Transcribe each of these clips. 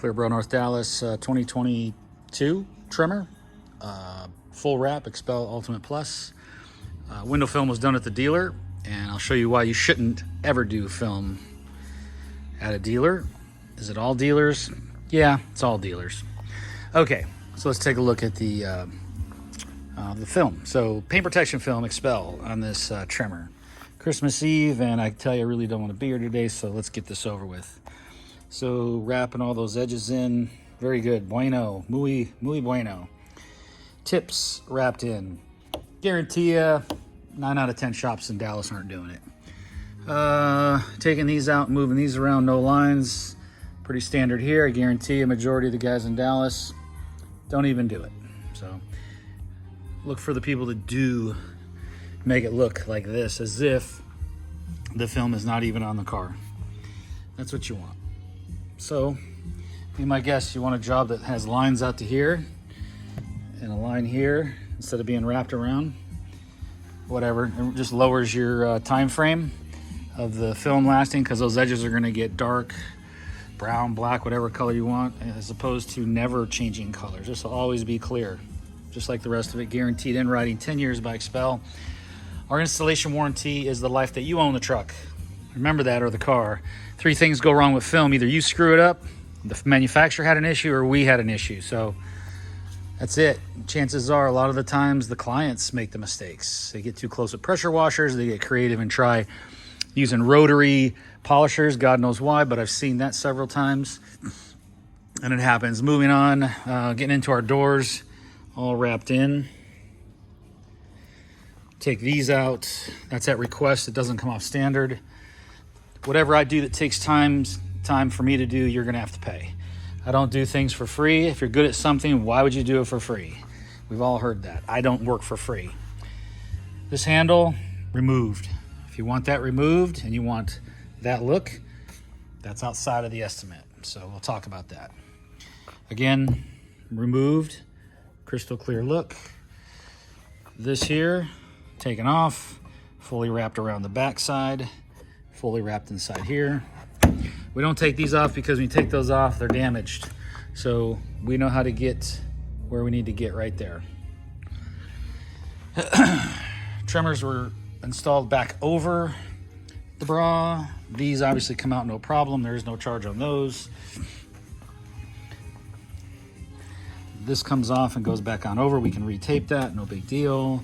Clearborough, North Dallas, 2022 Tremor, full wrap, XPEL Ultimate Plus. Window film was done at the dealer, and I'll show you why you shouldn't ever do film at a dealer. Is it all dealers? Yeah, it's all dealers. Okay, so let's take a look at the film. So paint protection film, XPEL, on this Tremor. Christmas Eve, and I tell you, I really don't want to be here today, so let's get this over with. So wrapping all those edges in, very good, bueno, muy bueno. Tips wrapped in. Guarantee you, 9 out of 10 shops in Dallas aren't doing it. Taking these out, moving these around, no lines, pretty standard here. I guarantee you, a majority of the guys in Dallas don't even do it. So look for the people that do make it look like this, as if the film is not even on the car. That's what you want. So be my guest, you want a job that has lines out to here and a line here instead of being wrapped around. Whatever, it just lowers your time frame of the film lasting, because those edges are going to get dark, brown, black, whatever color you want, as opposed to never changing colors. This will always be clear, just like the rest of it. Guaranteed in writing, 10 years by XPEL. Our installation warranty is the life that you own the truck. Remember that, or the car. 3 things go wrong with film. Either you screw it up, the manufacturer had an issue, or we had an issue. So that's it. Chances are, a lot of the times, the clients make the mistakes. They get too close with pressure washers. They get creative and try using rotary polishers. God knows why, but I've seen that several times. And it happens. Moving on, getting into our doors, all wrapped in. Take these out. That's at request. It doesn't come off standard. Whatever I do that takes time for me to do, you're going to have to pay. I don't do things for free. If you're good at something, why would you do it for free? We've all heard that. I don't work for free. This handle, removed. If you want that removed and you want that look, that's outside of the estimate. So we'll talk about that. Again, removed, crystal clear look. This here, taken off, fully wrapped around the backside, fully wrapped inside here. We don't take these off because when you take those off, they're damaged. So we know how to get where we need to get right there. Tremors were installed back over the bra. These obviously come out no problem. There is no charge on those. This comes off and goes back on over. We can retape that, no big deal.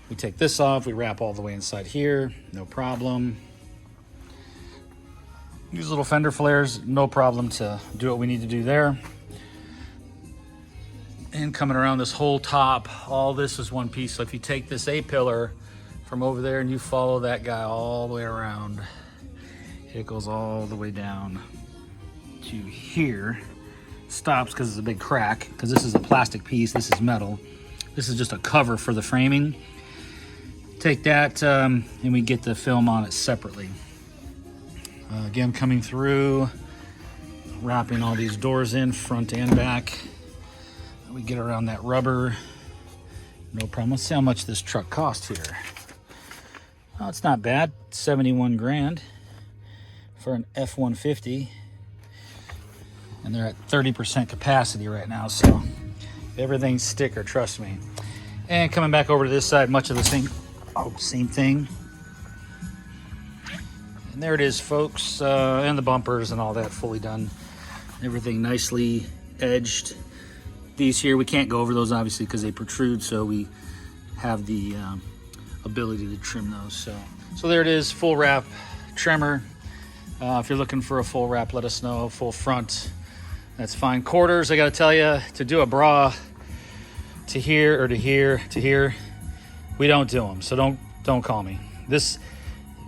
We take this off, we wrap all the way inside here, no problem. These little fender flares, no problem to do what we need to do there. And coming around this whole top, all this is one piece. So if you take this A-pillar from over there and you follow that guy all the way around, it goes all the way down to here. Stops because it's a big crack, because this is a plastic piece, this is metal. This is just a cover for the framing. Take that and we get the film on it separately. Again, coming through, wrapping all these doors in, front and back. We get around that rubber, no problem. Let's see how much this truck cost here. Oh, it's not bad, 71 grand for an F-150. And they're at 30% capacity right now, so everything's sticker, trust me. And coming back over to this side, much of the same thing. And there it is, folks, and the bumpers and all that fully done. Everything nicely edged. These here, we can't go over those obviously because they protrude, so we have the ability to trim those. So there it is, full wrap Tremor. If you're looking for a full wrap, let us know. Full front, that's fine. Quarters, I gotta tell you, to do a bra to here or to here to here, we don't do them, so don't call me.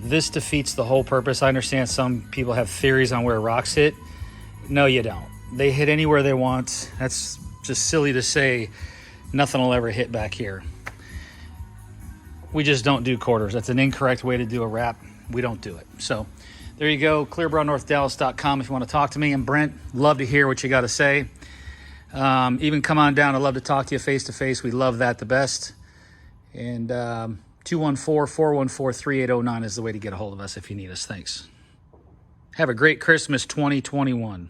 This defeats the whole purpose. I understand some people have theories on where rocks hit. No, you don't. They hit anywhere they want. That's just silly to say. Nothing will ever hit back here. We just don't do quarters. That's an incorrect way to do a wrap. We don't do it. So there you go, clearboroughnorthdallas.com if you want to talk to me. And Brent, love to hear what you got to say. Even come on down. I'd love to talk to you face to face. We love that the best. And 214-414-3809 is the way to get a hold of us if you need us. Thanks. Have a great Christmas 2021.